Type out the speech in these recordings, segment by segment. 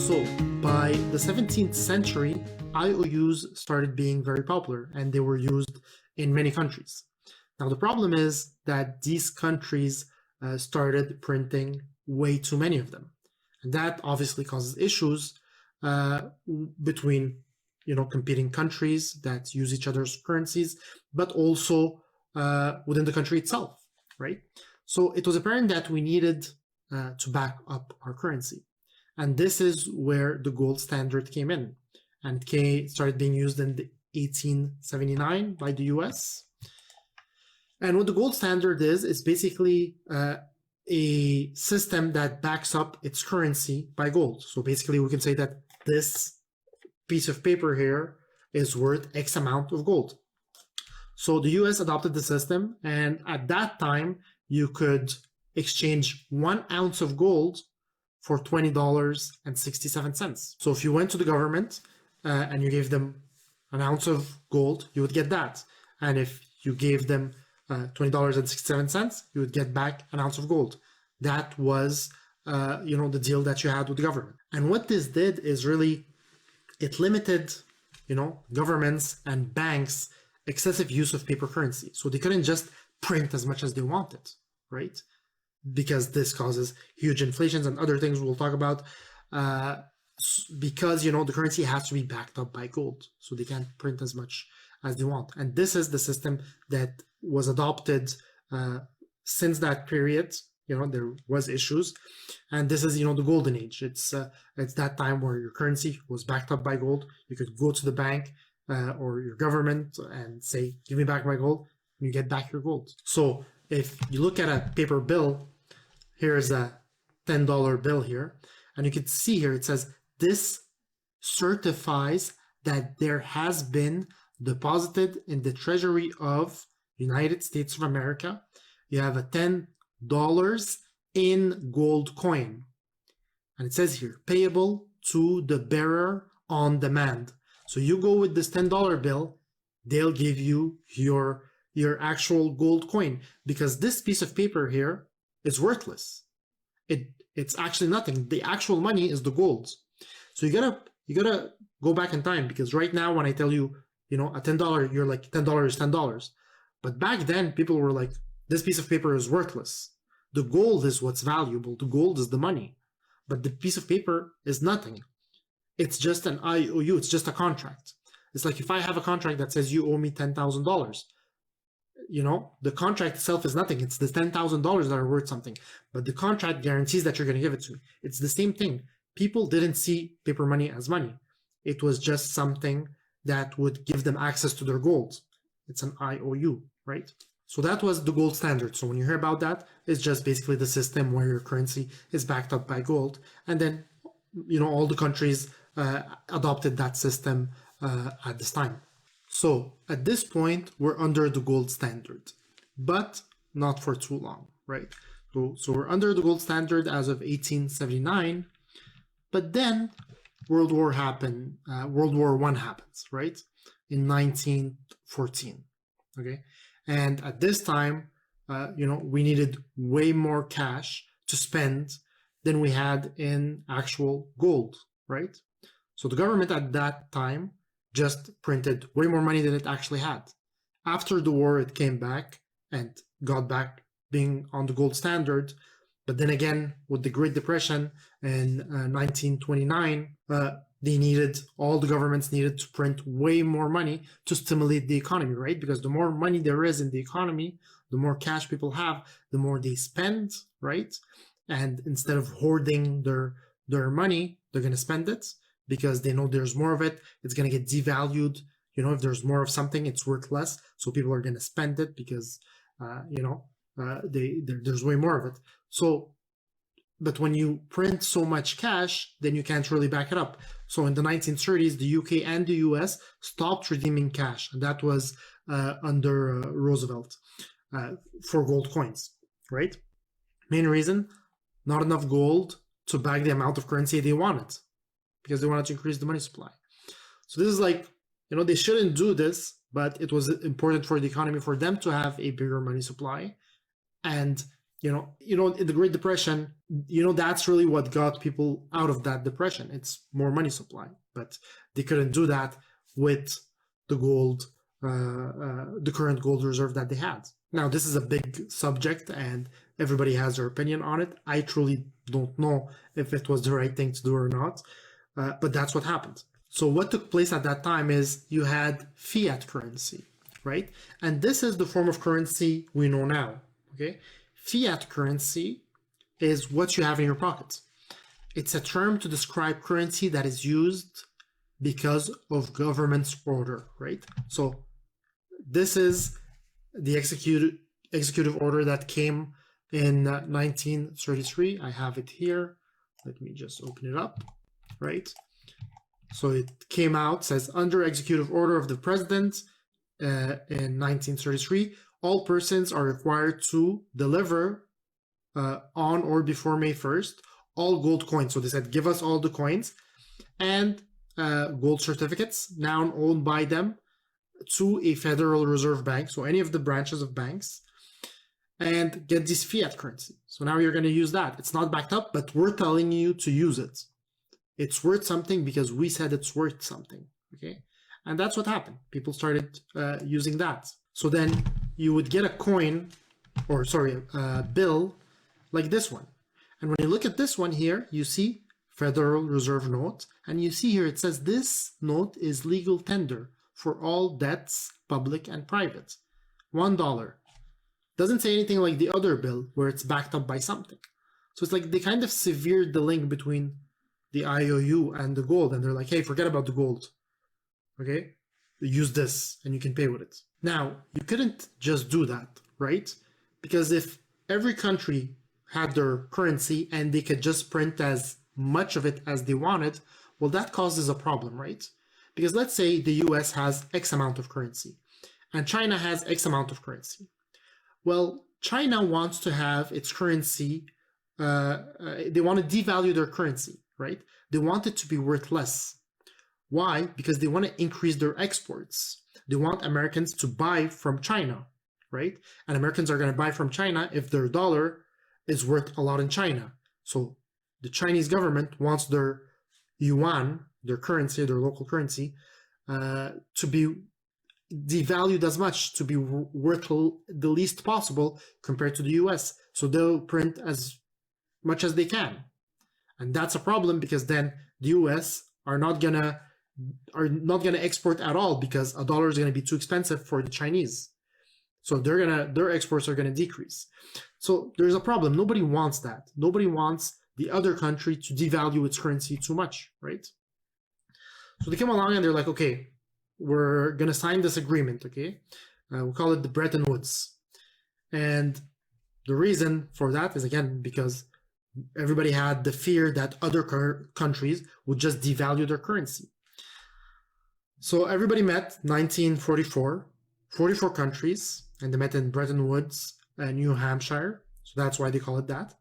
So by the 17th century, IOUs started being very popular and they were used in many countries. Now the problem is that these countries started printing way too many of them. And that obviously causes issues between competing countries that use each other's currencies, but also within the country itself, right? So it was apparent that we needed to back up our currency. And this is where the gold standard came in. And it started being used in 1879 by the US. And what the gold standard is basically a system that backs up its currency by gold. So basically we can say that this piece of paper here is worth X amount of gold. So the US adopted the system, and at that time you could exchange 1 ounce of gold for $20.67. So if you went to the government and you gave them an ounce of gold, you would get that. And if you gave them $20.67, you would get back an ounce of gold. That was the deal that you had with the government. And what this did is really, it limited governments and banks' excessive use of paper currency. So they couldn't just print as much as they wanted, right? Because this causes huge inflations and other things we'll talk about, because the currency has to be backed up by gold, so they can't print as much as they want. And this is the system that was adopted since that period. There was issues, and this is the golden age. It's that time where your currency was backed up by gold. You could go to the bank or your government and say, give me back my gold, and you get back your gold. So if you look at a paper bill, here's a $10 bill here, and you can see here it says this certifies that there has been deposited in the treasury of United States of America. You have a $10 in gold coin, and it says here payable to the bearer on demand. So you go with this $10 bill, they'll give you your actual gold coin, because this piece of paper here is worthless. It's actually nothing. The actual money is the gold. So you gotta go back in time, because right now when I tell you a $10, you're like $10 is $10. But back then people were like, this piece of paper is worthless. The gold is what's valuable. The gold is the money, but the piece of paper is nothing. It's just an IOU. It's just a contract. It's like if I have a contract that says you owe me $10,000. The contract itself is nothing. It's the $10,000 that are worth something, but the contract guarantees that you're going to give it to me. It's the same thing. People didn't see paper money as money. It was just something that would give them access to their gold. It's an IOU, right? So that was the gold standard. So when you hear about that, it's just basically the system where your currency is backed up by gold. And then, all the countries adopted that system at this time. So at this point, we're under the gold standard, but not for too long, right? So we're under the gold standard as of 1879, but then World War I happens, right? In 1914, okay? And at this time, we needed way more cash to spend than we had in actual gold, right? So the government at that time just printed way more money than it actually had. After the war, it came back and got back being on the gold standard. But then again, with the Great Depression in 1929, all the governments needed to print way more money to stimulate the economy, right? Because the more money there is in the economy, the more cash people have, the more they spend, right? And instead of hoarding their money, they're going to spend it, because they know there's more of it. It's going to get devalued. If there's more of something, it's worth less. So people are going to spend it because, there's way more of it. So, but when you print so much cash, then you can't really back it up. So in the 1930s, the UK and the US stopped redeeming cash. And that was under Roosevelt for gold coins, right? Main reason, not enough gold to back the amount of currency they wanted, because they wanted to increase the money supply. So this is like, they shouldn't do this, but it was important for the economy for them to have a bigger money supply. And, in the Great Depression, that's really what got people out of that depression. It's more money supply, but they couldn't do that with the gold, the current gold reserve that they had. Now, this is a big subject and everybody has their opinion on it. I truly don't know if it was the right thing to do or not, but that's what happened. So what took place at that time is you had fiat currency, right? And this is the form of currency we know now, okay? Fiat currency is what you have in your pocket. It's a term to describe currency that is used because of government's order, right? So this is the executive order that came in 1933. I have it here. Let me just open it up, right? So it came out, says under executive order of the president in 1933, all persons are required to deliver on or before May 1st all gold coins. So they said, give us all the coins and gold certificates now owned by them to a Federal Reserve Bank, so any of the branches of banks, and get this fiat currency. So now you're going to use that. It's not backed up, but we're telling you to use it. It's worth something because we said it's worth something, okay? And that's what happened. People started using that. So then you would get a coin, or sorry, a bill like this one. And when you look at this one here, you see Federal Reserve note, and you see here it says this note is legal tender for all debts, public and private. $1. Doesn't say anything like the other bill where it's backed up by something. So it's like they kind of severed the link between the IOU and the gold, and they're like, hey, forget about the gold, okay? Use this and you can pay with it. Now, you couldn't just do that, right? Because if every country had their currency and they could just print as much of it as they wanted, well, that causes a problem, right? Because let's say the US has X amount of currency and China has X amount of currency. Well, China wants to have its currency, they want to devalue their currency, right? They want it to be worth less. Why? Because they want to increase their exports. They want Americans to buy from China, right? And Americans are going to buy from China if their dollar is worth a lot in China. So the Chinese government wants their yuan, their currency, their local currency, to be devalued as much, to be worth the least possible compared to the US. So they'll print as much as they can. And that's a problem because then the US are not gonna export at all because a dollar is gonna be too expensive for the Chinese. So their exports are gonna decrease. So there's a problem. Nobody wants that. Nobody wants the other country to devalue its currency too much, right? So they come along and they're like, okay, we're gonna sign this agreement, okay? We'll call it the Bretton Woods. And the reason for that is, again, because everybody had the fear that other countries would just devalue their currency. So everybody met 1944, 44 countries, and they met in Bretton Woods, New Hampshire. So that's why they call it that.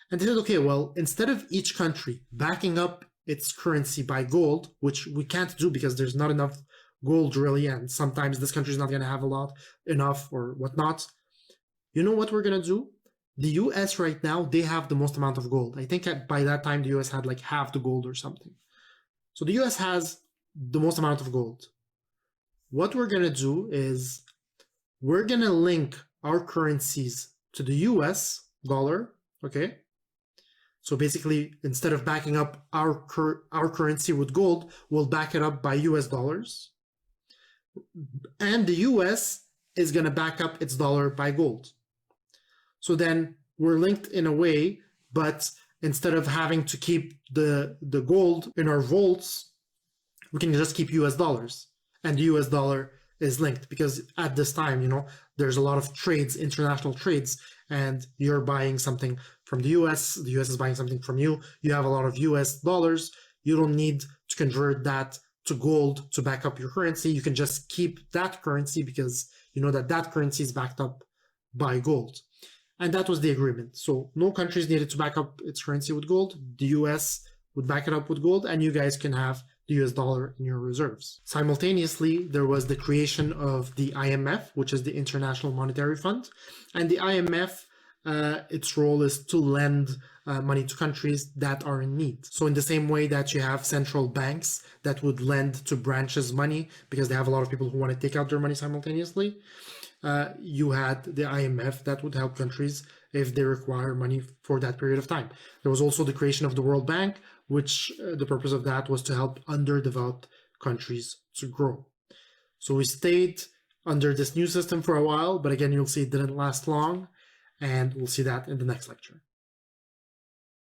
And they said, okay, well, instead of each country backing up its currency by gold, which we can't do because there's not enough gold really, and sometimes this country is not going to have enough or whatnot. You know what we're going to do? The US right now, they have the most amount of gold. I think by that time, the US had like half the gold or something. So the US has the most amount of gold. What we're going to do is we're going to link our currencies to the US dollar, okay? So basically, instead of backing up our currency with gold, we'll back it up by US dollars. And the US is going to back up its dollar by gold. So then we're linked in a way, but instead of having to keep the gold in our vaults, we can just keep US dollars. And the US dollar is linked because at this time, there's a lot of trades, international trades, and you're buying something from the US is buying something from you. You have a lot of US dollars. You don't need to convert that to gold to back up your currency. You can just keep that currency because you know that currency is backed up by gold. And that was the agreement. So no countries needed to back up its currency with gold. The US would back it up with gold, and you guys can have the US dollar in your reserves. Simultaneously, there was the creation of the IMF, which is the International Monetary Fund. And the IMF its role is to lend money to countries that are in need. So in the same way that you have central banks that would lend to branches money because they have a lot of people who want to take out their money simultaneously, you had the IMF that would help countries if they require money for that period of time. There was also the creation of the World Bank, which the purpose of that was to help underdeveloped countries to grow. So we stayed under this new system for a while, but again, you'll see it didn't last long, and we'll see that in the next lecture.